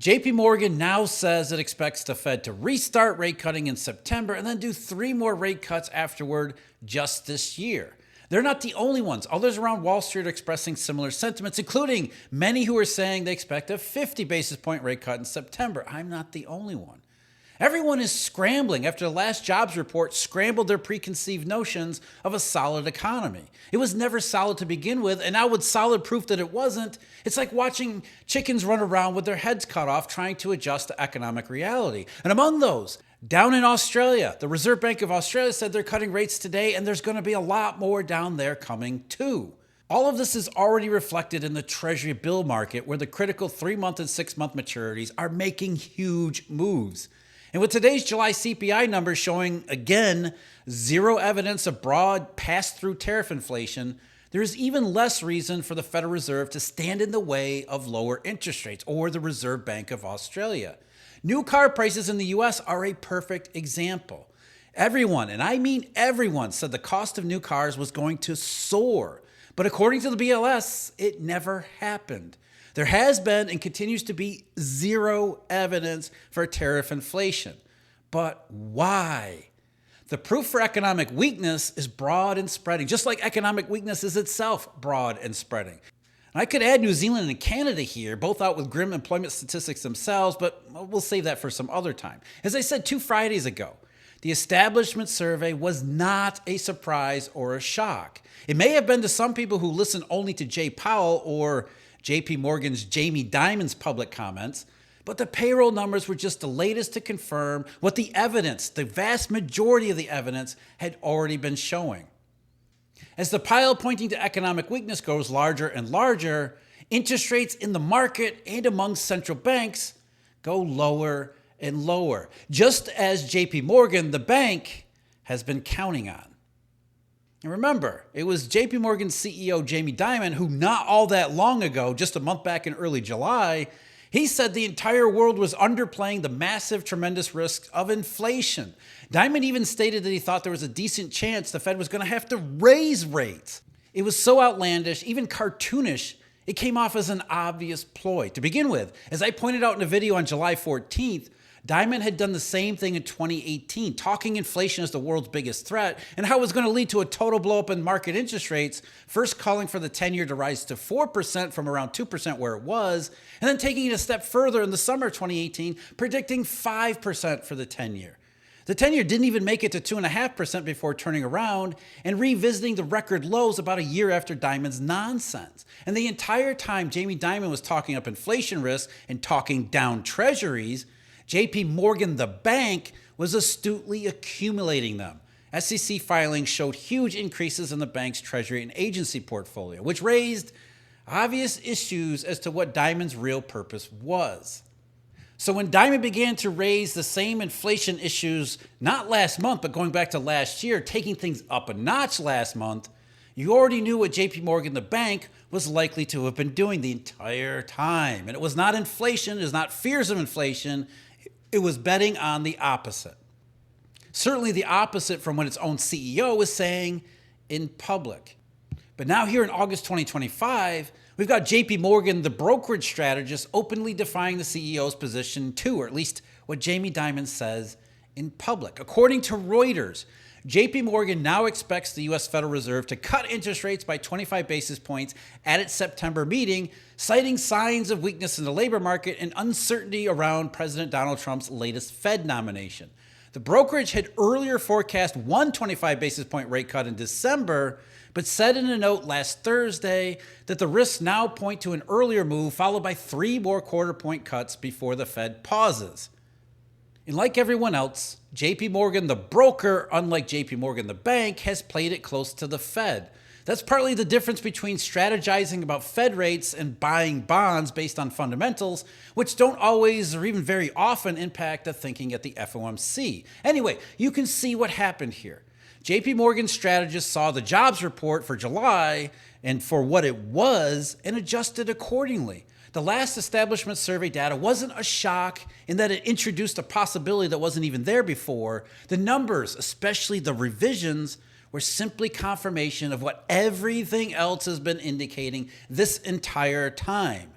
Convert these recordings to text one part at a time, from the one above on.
J.P. Morgan now says it expects the Fed to restart rate cutting in September and then do 3 more rate cuts afterward just this year. They're not the only ones. Others around Wall Street are expressing similar sentiments, including many who are saying they expect a 50 basis point rate cut in September. I'm not the only one. Everyone is scrambling after the last jobs report scrambled their preconceived notions of a solid economy. It was never solid to begin with, and now with solid proof that it wasn't, it's like watching chickens run around with their heads cut off trying to adjust to economic reality. And among those, down in Australia, the Reserve Bank of Australia said they're cutting rates today, and there's going to be a lot more down there coming too. All of this is already reflected in the Treasury bill market, where the critical 3-month and 6-month maturities are making huge moves. And with today's July CPI numbers showing, again, zero evidence of broad pass-through tariff inflation, there is even less reason for the Federal Reserve to stand in the way of lower interest rates or the Reserve Bank of Australia. New car prices in the U.S. are a perfect example. Everyone, and I mean everyone, said the cost of new cars was going to soar. But according to the BLS, it never happened. There has been and continues to be zero evidence for tariff inflation. But why? The proof for economic weakness is broad and spreading, just like economic weakness is itself broad and spreading. And I could add New Zealand and Canada here, both out with grim employment statistics themselves, but we'll save that for some other time. As I said 2 Fridays ago, the establishment survey was not a surprise or a shock. It may have been to some people who listen only to Jay Powell or J.P. Morgan's Jamie Dimon's public comments, but the payroll numbers were just the latest to confirm what the evidence, the vast majority of the evidence, had already been showing. As the pile pointing to economic weakness grows larger and larger, interest rates in the market and among central banks go lower and lower, just as J.P. Morgan, the bank, has been counting on. And remember, it was J.P. Morgan's CEO Jamie Dimon who not all that long ago, just a month back in early July, he said the entire world was underplaying the massive, tremendous risks of inflation. Dimon even stated that he thought there was a decent chance the Fed was going to have to raise rates. It was so outlandish, even cartoonish, it came off as an obvious ploy. To begin with, as I pointed out in a video on July 14th, Dimon had done the same thing in 2018, talking inflation as the world's biggest threat and how it was going to lead to a total blow-up in market interest rates, first calling for the 10-year to rise to 4% from around 2% where it was, and then taking it a step further in the summer of 2018, predicting 5% for the 10-year. The 10-year didn't even make it to 2.5% before turning around and revisiting the record lows about a year after Dimon's nonsense. And the entire time Jamie Dimon was talking up inflation risk and talking down treasuries, J.P. Morgan, the bank, was astutely accumulating them. SEC filings showed huge increases in the bank's treasury and agency portfolio, which raised obvious issues as to what Dimon's real purpose was. So when Dimon began to raise the same inflation issues, not last month, but going back to last year, taking things up a notch last month, you already knew what J.P. Morgan, the bank, was likely to have been doing the entire time. And it was not inflation, it was not fears of inflation, it was betting on the opposite. Certainly the opposite from what its own CEO was saying in public. But now here in August 2025, we've got J.P. Morgan, the brokerage strategist, openly defying the CEO's position too, or at least what Jamie Dimon says in public. According to Reuters, J.P. Morgan now expects the U.S. Federal Reserve to cut interest rates by 25 basis points at its September meeting, citing signs of weakness in the labor market and uncertainty around President Donald Trump's latest Fed nomination. The brokerage had earlier forecast one 25 basis point rate cut in December, but said in a note last Thursday that the risks now point to an earlier move followed by 3 more quarter-point cuts before the Fed pauses. And like everyone else, J.P. Morgan, the broker, unlike J.P. Morgan, the bank, has played it close to the Fed. That's partly the difference between strategizing about Fed rates and buying bonds based on fundamentals, which don't always or even very often impact the thinking at the FOMC. Anyway, you can see what happened here. J.P. Morgan's strategist saw the jobs report for July and for what it was and adjusted accordingly. The last establishment survey data wasn't a shock in that it introduced a possibility that wasn't even there before. The numbers, especially the revisions, were simply confirmation of what everything else has been indicating this entire time.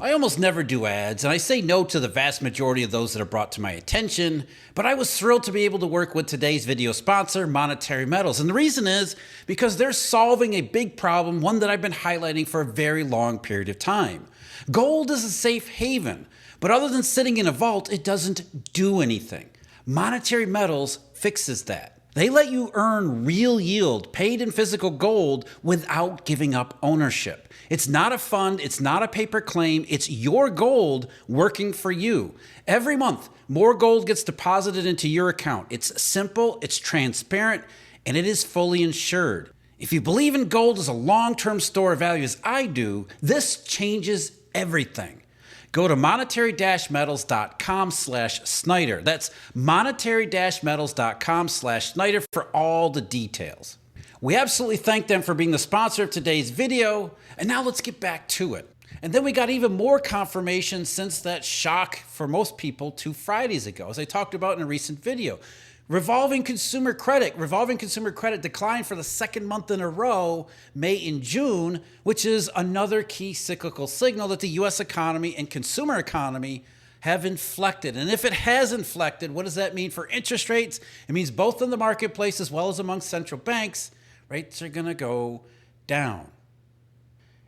I almost never do ads, and I say no to the vast majority of those that are brought to my attention, but I was thrilled to be able to work with today's video sponsor, Monetary Metals. And the reason is because they're solving a big problem, one that I've been highlighting for a very long period of time. Gold is a safe haven, but other than sitting in a vault, it doesn't do anything. Monetary Metals fixes that. They let you earn real yield paid in physical gold without giving up ownership. It's not a fund, it's not a paper claim, it's your gold working for you. Every month, more gold gets deposited into your account. It's simple, it's transparent, and it is fully insured. If you believe in gold as a long-term store of value as I do, this changes everything. Go to monetary-metals.com/Snyder. That's monetary-metals.com/Snyder for all the details. We absolutely thank them for being the sponsor of today's video. And now let's get back to it. And then we got even more confirmation since that shock for most people 2 Fridays ago, as I talked about in a recent video. Revolving consumer credit declined for the second month in a row, May and June, which is another key cyclical signal that the U.S. economy and consumer economy have inflected. And if it has inflected, what does that mean for interest rates? It means both in the marketplace as well as among central banks, rates are going to go down.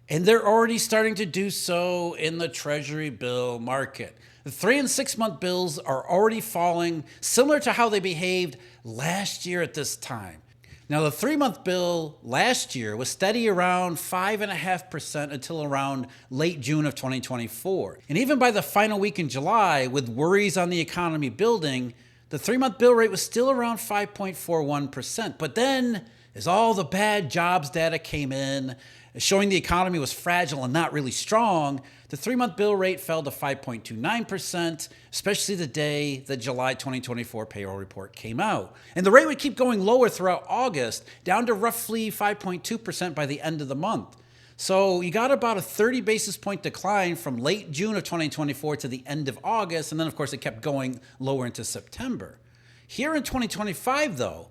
And they're already starting to do so in the Treasury bill market. The 3- and 6-month bills are already falling, similar to how they behaved last year at this time. Now, the 3-month bill last year was steady around 5.5% until around late June of 2024. And even by the final week in July, with worries on the economy building, the 3-month bill rate was still around 5.41%. But then, as all the bad jobs data came in, showing the economy was fragile and not really strong, the 3-month bill rate fell to 5.29%, especially the day the July 2024 payroll report came out. And the rate would keep going lower throughout August, down to roughly 5.2% by the end of the month. So you got about a 30 basis point decline from late June of 2024 to the end of August, and then of course it kept going lower into September. Here in 2025 though,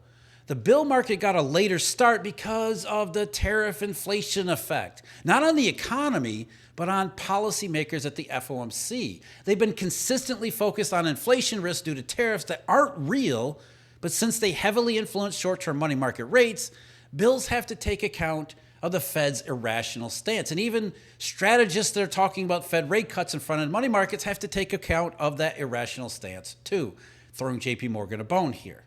the bill market got a later start because of the tariff inflation effect, not on the economy, but on policymakers at the FOMC. They've been consistently focused on inflation risk due to tariffs that aren't real, but since they heavily influence short-term money market rates, bills have to take account of the Fed's irrational stance. And even strategists that are talking about Fed rate cuts in front-end money markets have to take account of that irrational stance too, throwing J.P.Morgan a bone here.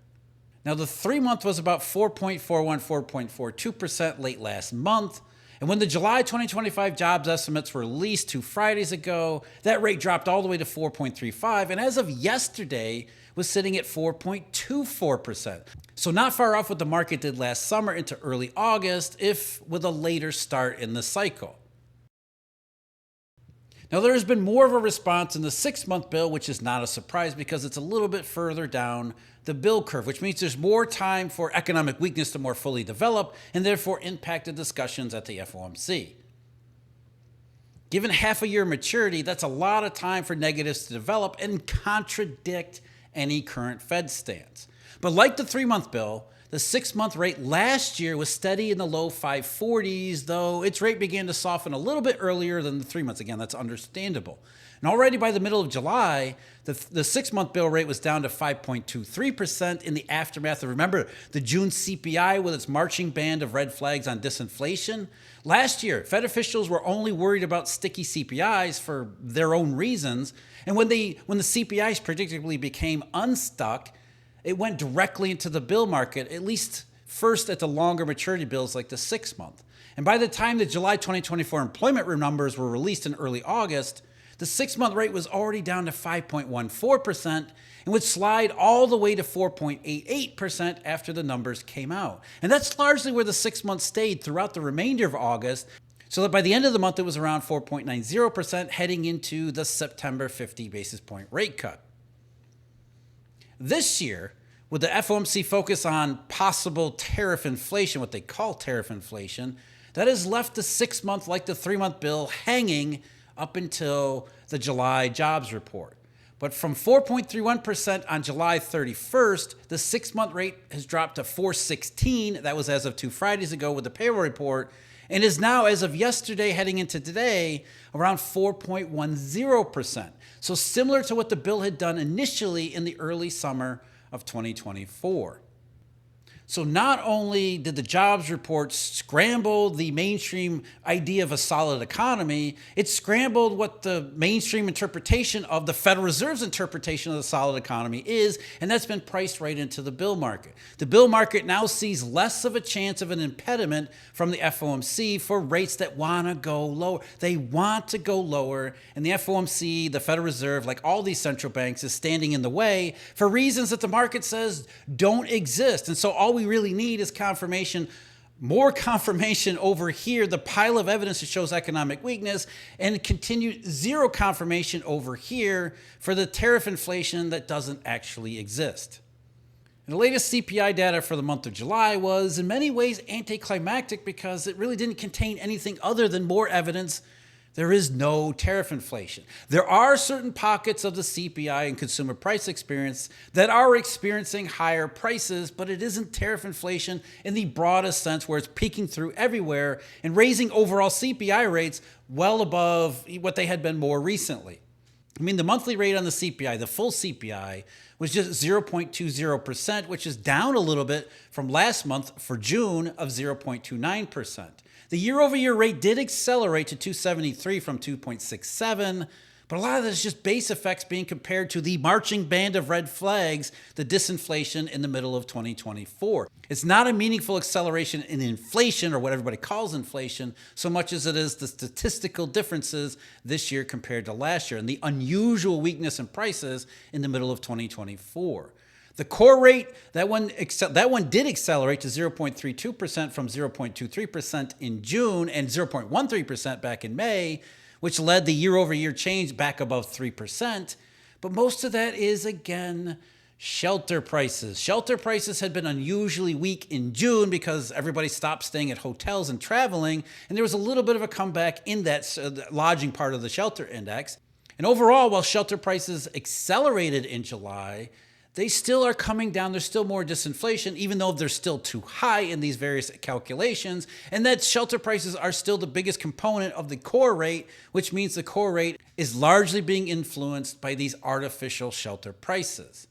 Now, the 3-month was about 4.41, 4.42% late last month. And when the July 2025 jobs estimates were released 2 Fridays ago, that rate dropped all the way to 4.35. And as of yesterday, was sitting at 4.24%. So not far off what the market did last summer into early August, if with a later start in the cycle. Now, there has been more of a response in the 6-month bill, which is not a surprise because it's a little bit further down the bill curve, which means there's more time for economic weakness to more fully develop and therefore impact the discussions at the FOMC. Given half a year maturity, that's a lot of time for negatives to develop and contradict any current Fed stance. But like the 3-month bill, the 6-month rate last year was steady in the low 540s, though its rate began to soften a little bit earlier than the 3 months. Again, that's understandable. And already by the middle of July, the 6-month bill rate was down to 5.23% in the aftermath of, remember, the June CPI with its marching band of red flags on disinflation. Last year, Fed officials were only worried about sticky CPIs for their own reasons. And when the CPIs predictably became unstuck, it went directly into the bill market, at least first at the longer maturity bills like the 6-month. And by the time the July 2024 employment numbers were released in early August, the 6-month rate was already down to 5.14% and would slide all the way to 4.88% after the numbers came out. And that's largely where the 6-month stayed throughout the remainder of August, so that by the end of the month it was around 4.90% heading into the September 50 basis point rate cut. This year, with the FOMC focus on possible tariff inflation, what they call tariff inflation, that has left the 6-month, like the 3-month bill, hanging up until the July jobs report. But from 4.31% on July 31st, the 6-month rate has dropped to 4.16. That was as of 2 Fridays ago with the payroll report. and is now, as of yesterday, heading into today, around 4.10%. So similar to what the bill had done initially in the early summer of 2024. So not only did the jobs report scramble the mainstream idea of a solid economy, it scrambled what the mainstream interpretation of the Federal Reserve's interpretation of the solid economy is, and that's been priced right into the bill market. The bill market now sees less of a chance of an impediment from the FOMC for rates that want to go lower. They want to go lower, and the FOMC, the Federal Reserve, like all these central banks, is standing in the way for reasons that the market says don't exist. And so all we really need is confirmation, more confirmation over here, the pile of evidence that shows economic weakness, and continued zero confirmation over here for the tariff inflation that doesn't actually exist. And the latest CPI data for the month of July was in many ways anticlimactic because it really didn't contain anything other than more evidence there is no tariff inflation. There are certain pockets of the CPI and consumer price experience that are experiencing higher prices, but it isn't tariff inflation in the broadest sense where it's peeking through everywhere and raising overall CPI rates well above what they had been more recently. I mean, the monthly rate on the CPI, the full CPI, was just 0.20%, which is down a little bit from last month for June of 0.29%. The year-over-year rate did accelerate to 273 from 2.67, but a lot of this is just base effects being compared to the marching band of red flags, the disinflation in the middle of 2024. It's not a meaningful acceleration in inflation, or what everybody calls inflation, so much as it is the statistical differences this year compared to last year and the unusual weakness in prices in the middle of 2024. The core rate, that one did accelerate to 0.32% from 0.23% in June and 0.13% back in May, which led the year-over-year change back above 3%. But most of that is, again, shelter prices. Shelter prices had been unusually weak in June because everybody stopped staying at hotels and traveling, and there was a little bit of a comeback in that lodging part of the shelter index. And overall, while shelter prices accelerated in July, they still are coming down. There's still more disinflation, even though they're still too high in these various calculations. And that shelter prices are still the biggest component of the core rate, which means the core rate is largely being influenced by these artificial shelter prices.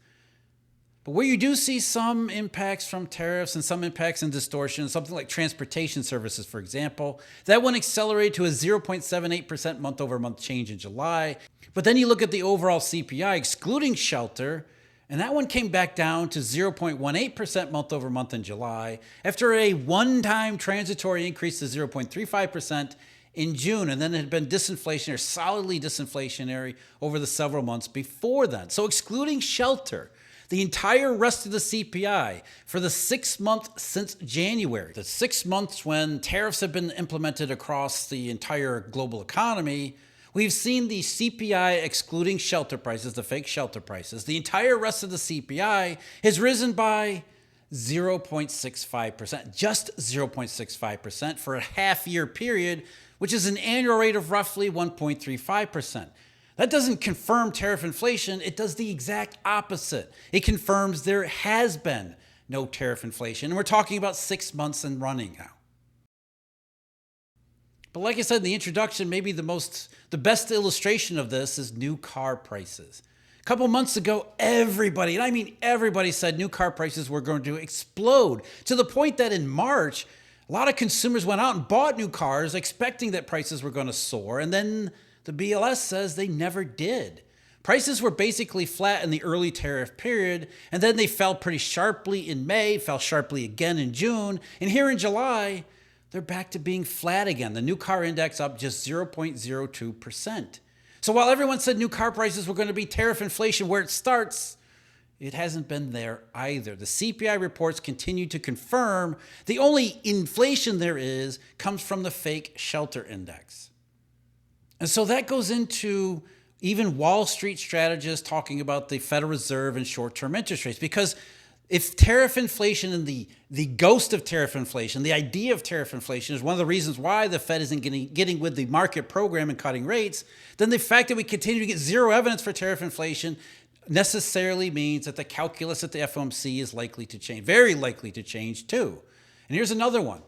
But where you do see some impacts from tariffs and some impacts and distortions, something like transportation services, for example, that one accelerated to a 0.78% month-over-month change in July. But then you look at the overall CPI, excluding shelter, and that one came back down to 0.18% month over month in July after a one-time transitory increase to 0.35% in June. And then it had been disinflationary, solidly disinflationary over the several months before then. So excluding shelter, the entire rest of the CPI for the 6 months since January, the 6 months when tariffs have been implemented across the entire global economy, we've seen the CPI excluding shelter prices, the fake shelter prices. The entire rest of the CPI has risen by 0.65%, just 0.65% for a half-year period, which is an annual rate of roughly 1.35%. That doesn't confirm tariff inflation. It does the exact opposite. It confirms there has been no tariff inflation, and we're talking about 6 months and running now. But like I said in the introduction, maybe the best illustration of this is new car prices. A couple months ago, everybody, and I mean everybody, said new car prices were going to explode to the point that in March, a lot of consumers went out and bought new cars expecting that prices were going to soar. And then the BLS says they never did. Prices were basically flat in the early tariff period, and then they fell pretty sharply in May, fell sharply again in June, and here in July, they're back to being flat again. The new car index up just 0.02%. So while everyone said new car prices were going to be tariff inflation where it starts, it hasn't been there either. The CPI reports continue to confirm the only inflation there is comes from the fake shelter index. And so that goes into even Wall Street strategists talking about the Federal Reserve and short-term interest rates, because if tariff inflation and the ghost of tariff inflation, the idea of tariff inflation is one of the reasons why the Fed isn't getting with the market program and cutting rates, then the fact that we continue to get zero evidence for tariff inflation necessarily means that the calculus at the FOMC is likely to change, very likely to change too. And here's another one.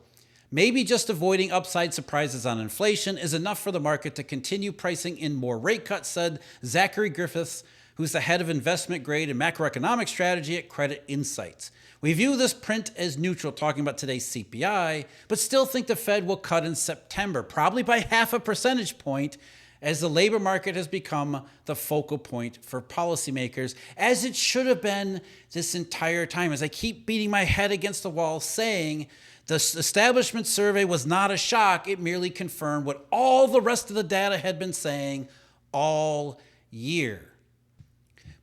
Maybe just avoiding upside surprises on inflation is enough for the market to continue pricing in more rate cuts, said Zachary Griffiths, who's the head of investment grade and macroeconomic strategy at Credit Insights. We view this print as neutral, talking about today's CPI, but still think the Fed will cut in September, probably by 0.5 percentage point, as the labor market has become the focal point for policymakers, as it should have been this entire time. As I keep beating my head against the wall saying, the establishment survey was not a shock. It merely confirmed what all the rest of the data had been saying all year.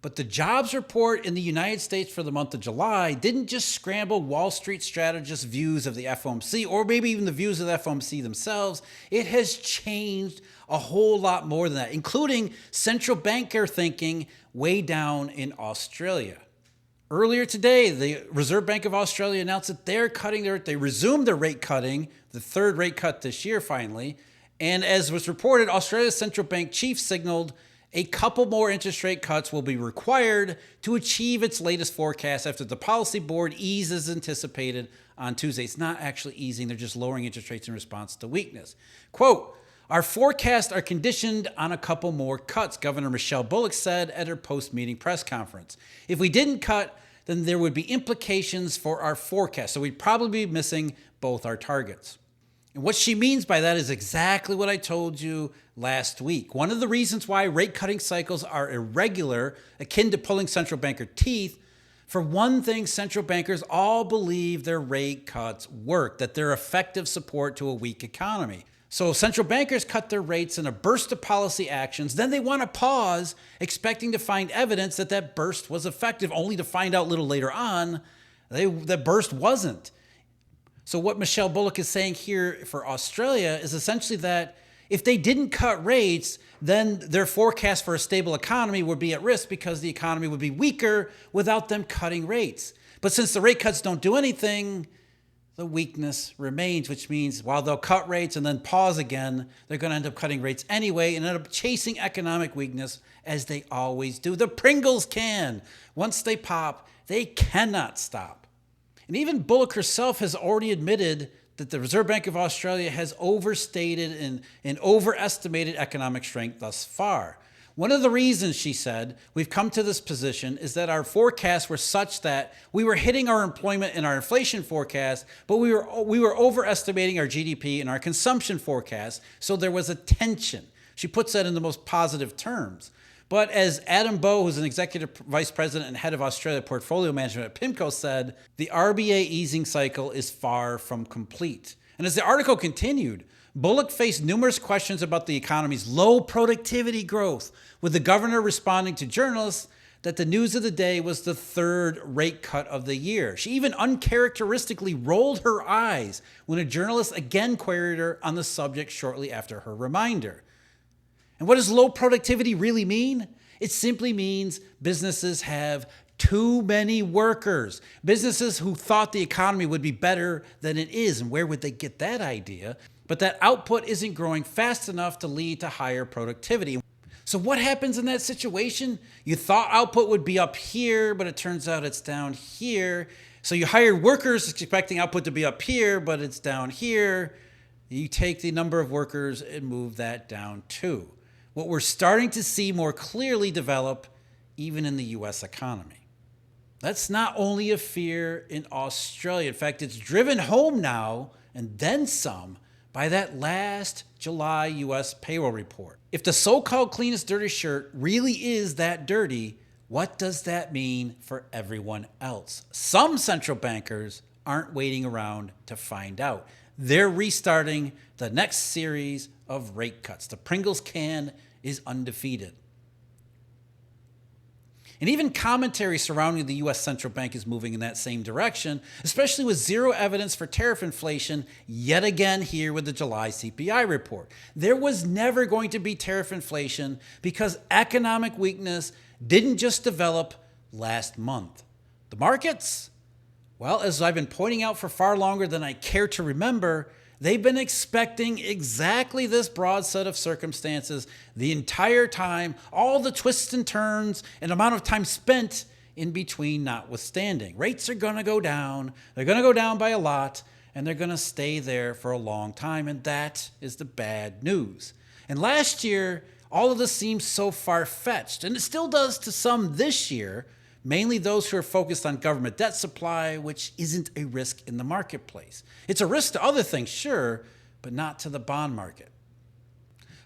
But the jobs report in the United States for the month of July didn't just scramble Wall Street strategists' views of the FOMC, or maybe even the views of the FOMC themselves. It has changed a whole lot more than that, including central banker thinking way down in Australia. Earlier today, the Reserve Bank of Australia announced that they resumed their rate cutting, the third rate cut this year finally. And as was reported, Australia's central bank chief signaled a couple more interest rate cuts will be required to achieve its latest forecast after the policy board eases anticipated on Tuesday. It's not actually easing, they're just lowering interest rates in response to weakness. Quote, "Our forecasts are conditioned on a couple more cuts," Governor Michelle Bullock said at her post-meeting press conference. "If we didn't cut, then there would be implications for our forecast. So we'd probably be missing both our targets." And what she means by that is exactly what I told you last week. One of the reasons why rate cutting cycles are irregular, akin to pulling central banker teeth, for one thing, central bankers all believe their rate cuts work, that they're effective support to a weak economy. So central bankers cut their rates in a burst of policy actions. Then they want to pause, expecting to find evidence that that burst was effective, only to find out a little later on that burst wasn't. So what Michelle Bullock is saying here for Australia is essentially that if they didn't cut rates, then their forecast for a stable economy would be at risk because the economy would be weaker without them cutting rates. But since the rate cuts don't do anything, the weakness remains, which means while they'll cut rates and then pause again, they're going to end up cutting rates anyway and end up chasing economic weakness as they always do. The Pringles can. Once they pop, they cannot stop. And even Bullock herself has already admitted that the Reserve Bank of Australia has overstated and overestimated economic strength thus far. One of the reasons, she said, we've come to this position is that our forecasts were such that we were hitting our employment and our inflation forecast, but we were overestimating our GDP and our consumption forecast, so there was a tension. She puts that in the most positive terms. But as Adam Bowe, who's an executive vice president and head of Australia portfolio management at PIMCO, said, the RBA easing cycle is far from complete. And as the article continued, Bullock faced numerous questions about the economy's low productivity growth, with the governor responding to journalists that the news of the day was the third rate cut of the year. She even uncharacteristically rolled her eyes when a journalist again queried her on the subject shortly after her reminder. And what does low productivity really mean? It simply means businesses have too many workers. Businesses who thought the economy would be better than it is. And where would they get that idea? But that output isn't growing fast enough to lead to higher productivity. So what happens in that situation? You thought output would be up here, but it turns out it's down here. So you hired workers expecting output to be up here, but it's down here. You take the number of workers and move that down too. What we're starting to see more clearly develop even in the U.S. economy. That's not only a fear in Australia. In fact, it's driven home now, and then some, by that last July U.S. payroll report. If the so-called cleanest dirty shirt really is that dirty, what does that mean for everyone else? Some central bankers aren't waiting around to find out. They're restarting the next series of rate cuts. The Pringles can is undefeated. And even commentary surrounding the U.S. central bank is moving in that same direction, especially with zero evidence for tariff inflation yet again here with the July CPI report. There was never going to be tariff inflation because economic weakness didn't just develop last month. The markets? Well, as I've been pointing out for far longer than I care to remember, they've been expecting exactly this broad set of circumstances the entire time, all the twists and turns and amount of time spent in between notwithstanding. Rates are going to go down. They're going to go down by a lot. and they're going to stay there for a long time, and that is the bad news. And last year, all of this seems so far-fetched, and it still does to some this year, mainly those who are focused on government debt supply, which isn't a risk in the marketplace. It's a risk to other things, sure, but not to the bond market.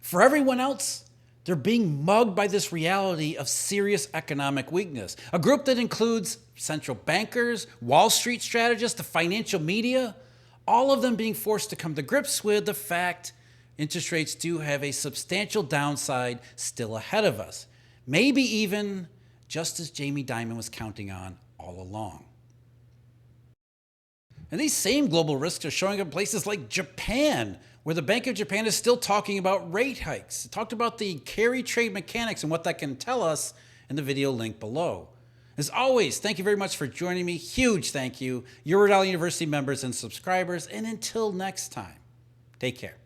For everyone else, they're being mugged by this reality of serious economic weakness. A group that includes central bankers, Wall Street strategists, the financial media, all of them being forced to come to grips with the fact interest rates do have a substantial downside still ahead of us. Maybe even just as Jamie Dimon was counting on all along. And these same global risks are showing up in places like Japan, where the Bank of Japan is still talking about rate hikes. It talked about the carry trade mechanics and what that can tell us in the video link below. As always, thank you very much for joining me. Huge thank you, Eurodollar University members and subscribers. And until next time, take care.